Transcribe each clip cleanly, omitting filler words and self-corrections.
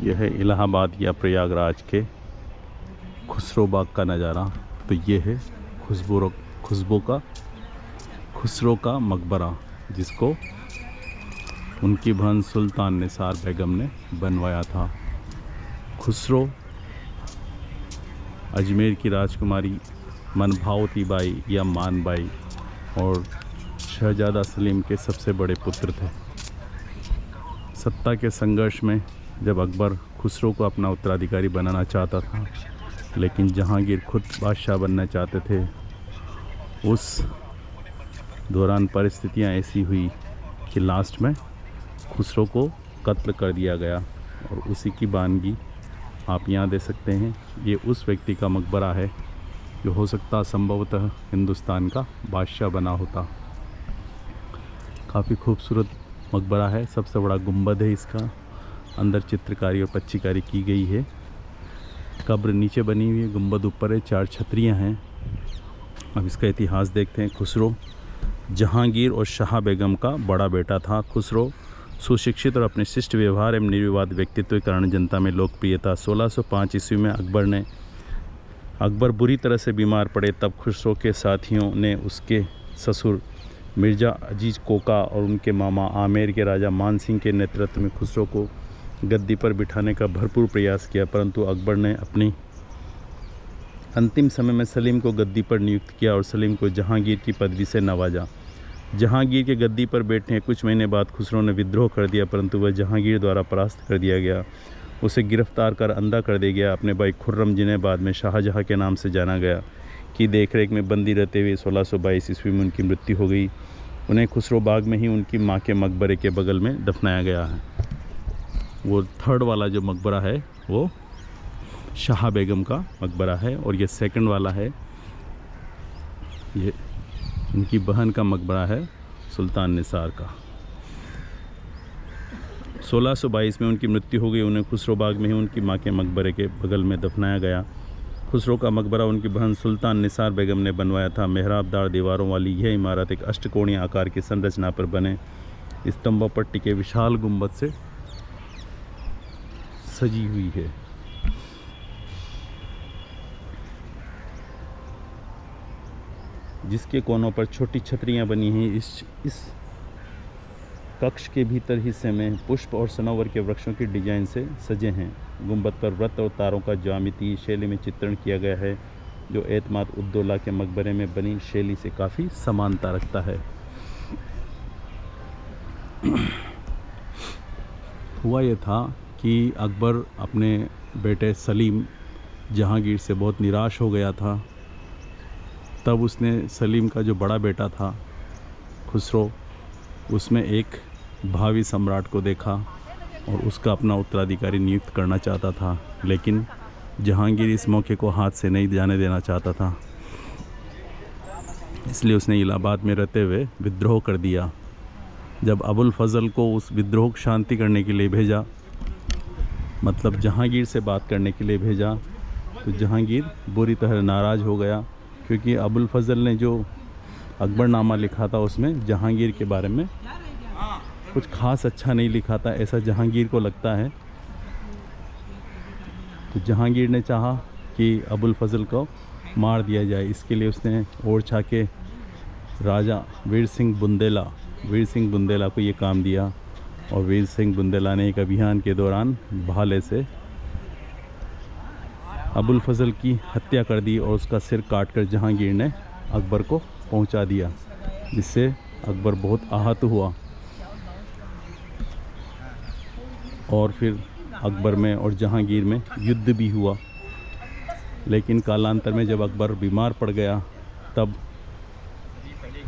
यह है इलाहाबाद या प्रयागराज के खुसरो बाग का नज़ारा। तो ये है खुसरो का मकबरा, जिसको उनकी बहन सुल्तान निसार बेगम ने बनवाया था। खुसरो अजमेर की राजकुमारी मनभावती बाई या मानबाई और शहजादा सलीम के सबसे बड़े पुत्र थे। सत्ता के संघर्ष में जब अकबर खुसरो को अपना उत्तराधिकारी बनाना चाहता था, लेकिन जहांगीर खुद बादशाह बनना चाहते थे, उस दौरान परिस्थितियां ऐसी हुई कि लास्ट में खुसरो को कत्ल कर दिया गया। और उसी की वानगी आप यहाँ दे सकते हैं। ये उस व्यक्ति का मकबरा है जो हो सकता संभवतः हिंदुस्तान का बादशाह बना होता। काफ़ी खूबसूरत मकबरा है। सबसे बड़ा गुंबद है इसका, अंदर चित्रकारी और पच्चीकारी की गई है। कब्र नीचे बनी हुई है, गुंबद ऊपर है, 4 छतरियाँ हैं। अब इसका इतिहास देखते हैं। खुसरो जहांगीर और शाह बेगम का बड़ा बेटा था। खुसरो सुशिक्षित और अपने शिष्ट व्यवहार एवं निर्विवाद व्यक्तित्व के कारण जनता में लोकप्रिय था। 1605 ईस्वी में अकबर बुरी तरह से बीमार पड़े, तब खुसरो के साथियों ने उसके ससुर मिर्ज़ा अजीज़ कोका और उनके मामा आमेर के राजा मान सिंह के नेतृत्व में खुसरो को गद्दी पर बिठाने का भरपूर प्रयास किया, परंतु अकबर ने अपनी अंतिम समय में सलीम को गद्दी पर नियुक्त किया और सलीम को जहांगीर की पदवी से नवाजा। जहांगीर के गद्दी पर बैठने के कुछ महीने बाद खुसरो ने विद्रोह कर दिया, परंतु वह जहांगीर द्वारा परास्त कर दिया गया। उसे गिरफ्तार कर अंधा कर दिया गया। अपने भाई खुर्रम, जिन्हें बाद में शाहजहाँ के नाम से जाना गया, की देखरेख में बंदी रहते हुए 1622 ईस्वी में उनकी मृत्यु हो गई। उन्हें खुसरो बाग में ही उनकी माँ के मकबरे के बगल में दफनाया गया है। वो थर्ड वाला जो मकबरा है वो शाह बेगम का मकबरा है, और ये सेकंड वाला है, ये उनकी बहन का मकबरा है सुल्तान निसार का। 1622 में उनकी मृत्यु हो गई। उन्हें खुसरो बाग में ही उनकी माँ के मकबरे के बगल में दफनाया गया। खुसरो का मकबरा उनकी बहन सुल्तान निसार बेगम ने बनवाया था। मेहराबदार दीवारों वाली यह इमारत एक अष्टकोणीय आकार की संरचना पर बने स्तंभों पर टिके विशाल गुंबद से सजी हुई है। जिसके कोनों पर छोटी छतरियां बनी हैं। इस कक्ष के भीतर हिस्से में पुष्प और सनोवर के वृक्षों की डिजाइन से सजे हैं। गुंबद पर व्रत और तारों का ज्यामितीय शैली में चित्रण किया गया है, जो एतमाद उद्दौला के मकबरे में बनी शैली से काफ़ी समानता रखता है। हुआ यह था कि अकबर अपने बेटे सलीम जहांगीर से बहुत निराश हो गया था। तब उसने सलीम का जो बड़ा बेटा था खुसरो, उसमें एक भावी सम्राट को देखा और उसका अपना उत्तराधिकारी नियुक्त करना चाहता था, लेकिन जहांगीर इस मौके को हाथ से नहीं जाने देना चाहता था। इसलिए उसने इलाहाबाद में रहते हुए विद्रोह कर दिया। जब अबुल फजल को उस विद्रोह को शांति करने के लिए भेजा, मतलब जहांगीर से बात करने के लिए भेजा, तो जहांगीर बुरी तरह नाराज़ हो गया, क्योंकि अबुल फजल ने जो अकबरनामा लिखा था उसमें जहांगीर के बारे में कुछ खास अच्छा नहीं लिखा था, ऐसा जहांगीर को लगता है। तो जहांगीर ने चाहा कि अबुल फजल को मार दिया जाए। इसके लिए उसने ओरछा के राजा वीर सिंह बुंदेला को ये काम दिया, और वीर सिंह बुंदेला ने एक अभियान के दौरान भाले से अबुल फजल की हत्या कर दी और उसका सिर काटकर जहांगीर ने अकबर को पहुंचा दिया, जिससे अकबर बहुत आहत हुआ। और फिर अकबर में और जहांगीर में युद्ध भी हुआ। लेकिन कालांतर में जब अकबर बीमार पड़ गया, तब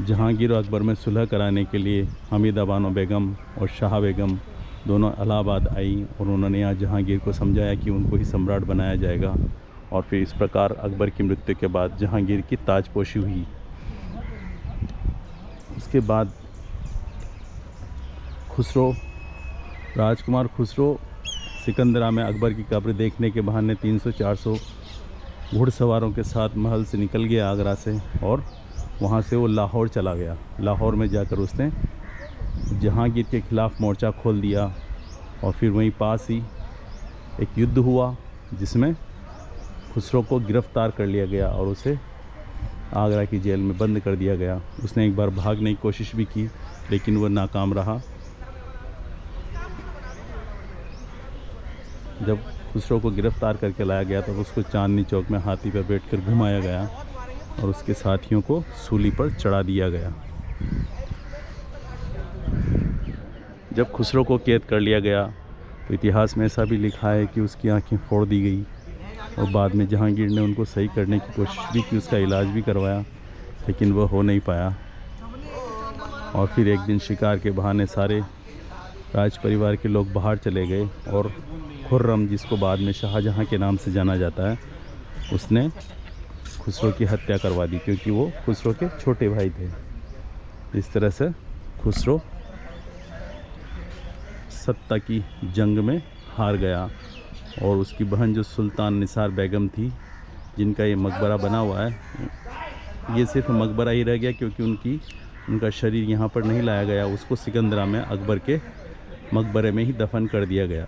जहांगीर और अकबर में सुलह कराने के लिए हमीदा बानो बेगम और शाह बेगम दोनों इलाहाबाद आई, और उन्होंने यहाँ जहांगीर को समझाया कि उनको ही सम्राट बनाया जाएगा। और फिर इस प्रकार अकबर की मृत्यु के बाद जहांगीर की ताजपोशी हुई। उसके बाद राजकुमार खुसरो सिकंदरा में अकबर की कब्र देखने के बहाने 300-400 घुड़सवारों के साथ महल से निकल गया आगरा से, और वहाँ से वो लाहौर चला गया। लाहौर में जाकर उसने जहांगीर के ख़िलाफ़ मोर्चा खोल दिया, और फिर वहीं पास ही एक युद्ध हुआ जिसमें खुसरो को गिरफ़्तार कर लिया गया और उसे आगरा की जेल में बंद कर दिया गया। उसने एक बार भागने की कोशिश भी की लेकिन वह नाकाम रहा। जब खुसरो को गिरफ़्तार करके लाया गया तब उसको चांदनी चौक में हाथी पर बैठकर घुमाया गया और उसके साथियों को सूली पर चढ़ा दिया गया। जब खुसरो को कैद कर लिया गया तो इतिहास में ऐसा भी लिखा है कि उसकी आंखें फोड़ दी गई और बाद में जहांगीर ने उनको सही करने की कोशिश भी की, उसका इलाज भी करवाया लेकिन वह हो नहीं पाया। और फिर एक दिन शिकार के बहाने सारे राज परिवार के लोग बाहर चले गए और खुर्रम, जिसको बाद में शाहजहां के नाम से जाना जाता है, उसने खुसरो की हत्या करवा दी क्योंकि वो खुसरो के छोटे भाई थे। इस तरह से खुसरो सत्ता की जंग में हार गया और उसकी बहन जो सुल्तान निसार बेगम थी, जिनका ये मकबरा बना हुआ है, ये सिर्फ मकबरा ही रह गया क्योंकि उनका शरीर यहाँ पर नहीं लाया गया। उसको सिकंदरा में अकबर के मकबरे में ही दफन कर दिया गया।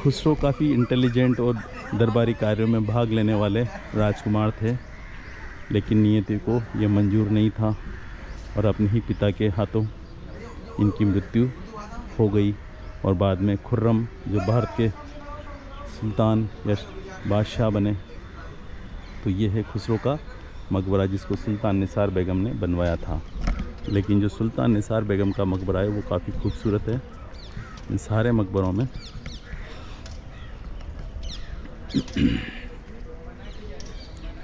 खुसरो काफ़ी इंटेलिजेंट और दरबारी कार्यों में भाग लेने वाले राजकुमार थे लेकिन नियति को यह मंजूर नहीं था और अपने ही पिता के हाथों इनकी मृत्यु हो गई। और बाद में खुर्रम जो भारत के सुल्तान या बादशाह बने, तो ये है खुसरो का मकबरा जिसको सुल्तान निसार बेगम ने बनवाया था। लेकिन जो सुल्तान निसार बेगम का मकबरा है वो काफ़ी खूबसूरत है। इन सारे मकबरों में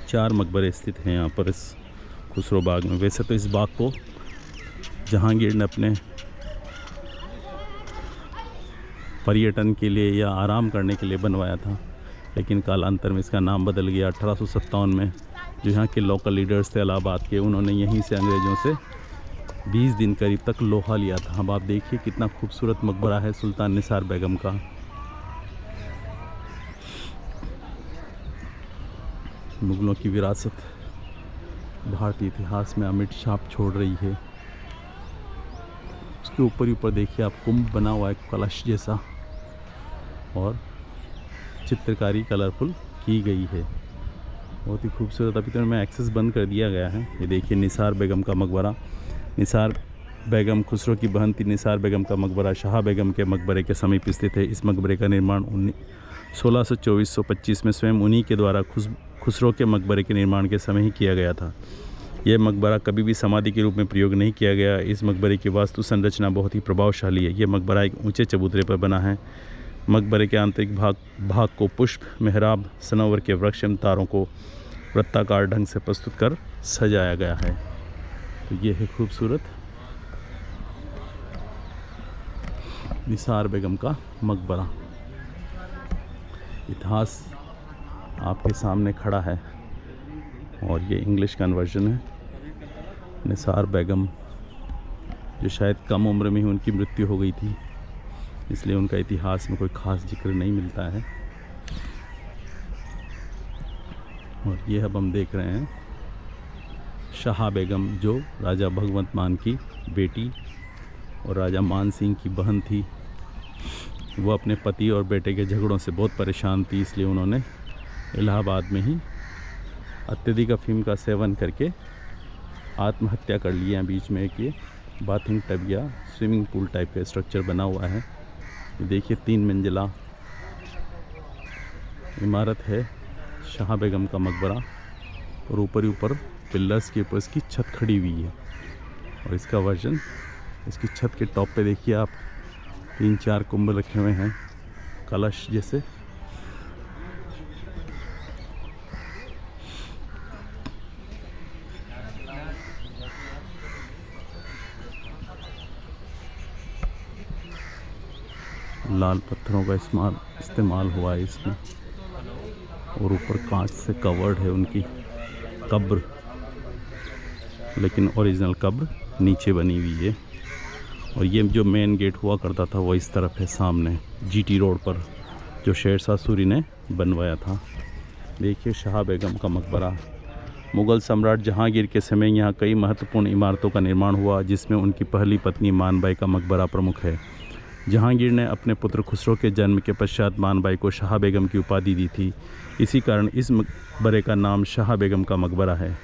चार मकबरे स्थित हैं यहाँ पर इस खुसरो बाग में। वैसे तो इस बाग को जहांगीर ने अपने पर्यटन के लिए या आराम करने के लिए बनवाया था, लेकिन कालांतर में इसका नाम बदल गया। 1857 में जो यहाँ के लोकल लीडर्स थे इलाहाबाद के, उन्होंने यहीं से अंग्रेज़ों से 20 दिन करीब तक लोहा लिया था। अब आप देखिए कितना खूबसूरत मकबरा है सुल्तान निसार बेगम का। मुग़लों की विरासत भारतीय इतिहास में अमिट छाप छोड़ रही है। उसके ऊपर ही ऊपर देखिए आप कुंभ बना हुआ है कलश जैसा और चित्रकारी कलरफुल की गई है, बहुत ही खूबसूरत। अभी तो में एक्सेस बंद कर दिया गया है। ये देखिए निसार बेगम का मकबरा। निसार बेगम खुसरो की बहन थी। निसार बेगम का मकबरा शाह बेगम के मकबरे के समीप स्थित है। इस मकबरे का निर्माण 1624-25 में स्वयं उन्हीं के द्वारा खुसरो के मकबरे के निर्माण के समय ही किया गया था। यह मकबरा कभी भी समाधि के रूप में प्रयोग नहीं किया गया। इस मकबरे की वास्तु संरचना बहुत ही प्रभावशाली है। यह मकबरा एक ऊंचे चबूतरे पर बना है। मकबरे के आंतरिक भाग को पुष्प, मेहराब, सनोवर के वृक्ष एवं तारों को वृत्ताकार ढंग से प्रस्तुत कर सजाया गया है। तो ये है खूबसूरत निसार बेगम का मकबरा। इतिहास आपके सामने खड़ा है और ये इंग्लिश कन्वर्जन है। निसार बेगम जो शायद कम उम्र में ही उनकी मृत्यु हो गई थी, इसलिए उनका इतिहास में कोई ख़ास जिक्र नहीं मिलता है। और ये अब हम देख रहे हैं शाह बेगम, जो राजा भगवंत मान की बेटी और राजा मान सिंह की बहन थी। वो अपने पति और बेटे के झगड़ों से बहुत परेशान थी, इसलिए उन्होंने इलाहाबाद में ही अत्यधिक अफीम का सेवन करके आत्महत्या कर लिया। बीच में एक ये बाथिंग टब या स्विमिंग पूल टाइप का स्ट्रक्चर बना हुआ है। ये देखिए 3 मंजिला इमारत है शाह बेगम का मकबरा और ऊपर ही ऊपर पिलर्स के ऊपर इसकी छत खड़ी हुई है। और इसका वर्जन, इसकी छत के टॉप पे देखिए आप 3-4 कुंभ रखे हुए हैं कलश जैसे। लाल पत्थरों का इस्तेमाल हुआ है इसमें और ऊपर कांच से कवर्ड है उनकी कब्र, लेकिन ओरिजिनल कब्र नीचे बनी हुई है। और ये जो मेन गेट हुआ करता था वो इस तरफ है सामने जीटी रोड पर, जो शेरशाह सूरी ने बनवाया था। देखिए शाह बेगम का मकबरा। मुग़ल सम्राट जहांगीर के समय यहाँ कई महत्वपूर्ण इमारतों का निर्माण हुआ, जिसमें उनकी पहली पत्नी मानबाई का मकबरा प्रमुख है। जहांगीर ने अपने पुत्र खुसरो के जन्म के पश्चात मानबाई को शाह बेगम की उपाधि दी थी। इसी कारण इस मकबरे का नाम शाह बेगम का मकबरा है।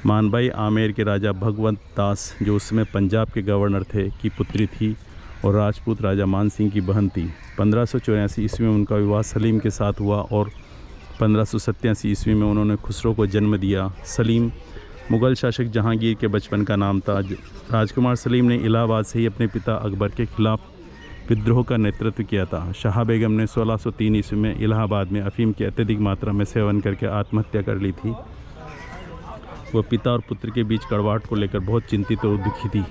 मानबाई आमेर के राजा भगवंत दास, जो उस समय पंजाब के गवर्नर थे, की पुत्री थी और राजपूत राजा मान सिंह की बहन थी। 1584 ईस्वी में उनका विवाह सलीम के साथ हुआ और 1587 ईस्वी में उन्होंने खुसरो को जन्म दिया। सलीम मुग़ल शासक जहांगीर के बचपन का नाम था। राजकुमार सलीम ने इलाहाबाद से ही अपने पिता अकबर के खिलाफ विद्रोह का नेतृत्व किया था। शाह बेगम ने 1603 ईस्वी में इलाहाबाद में अफीम की अत्यधिक मात्रा में सेवन करके आत्महत्या कर ली थी। वह पिता और पुत्र के बीच कड़वाहट को लेकर बहुत चिंतित और दुखी थी।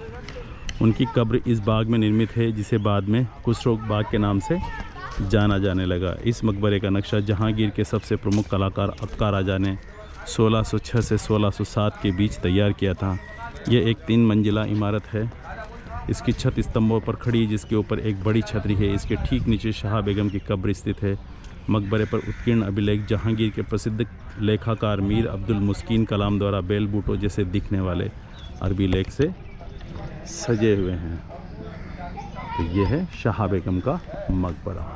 उनकी कब्र इस बाग में निर्मित है, जिसे बाद में खुसरो बाग के नाम से जाना जाने लगा। इस मकबरे का नक्शा जहांगीर के सबसे प्रमुख कलाकार अक्का राजा ने 1606 से 1607 के बीच तैयार किया था। यह एक 3 मंजिला इमारत है। इसकी छत स्तंभों पर खड़ी है, जिसके ऊपर एक बड़ी छतरी है। इसके ठीक नीचे शाह बेगम की कब्र स्थित है। मकबरे पर उत्कीर्ण अभिलेख जहांगीर के प्रसिद्ध लेखाकार मीर अब्दुल मुस्किन कलाम द्वारा बेल बूटों जैसे दिखने वाले अरबी लेख से सजे हुए हैं। तो ये है शाह बेगम का मकबरा।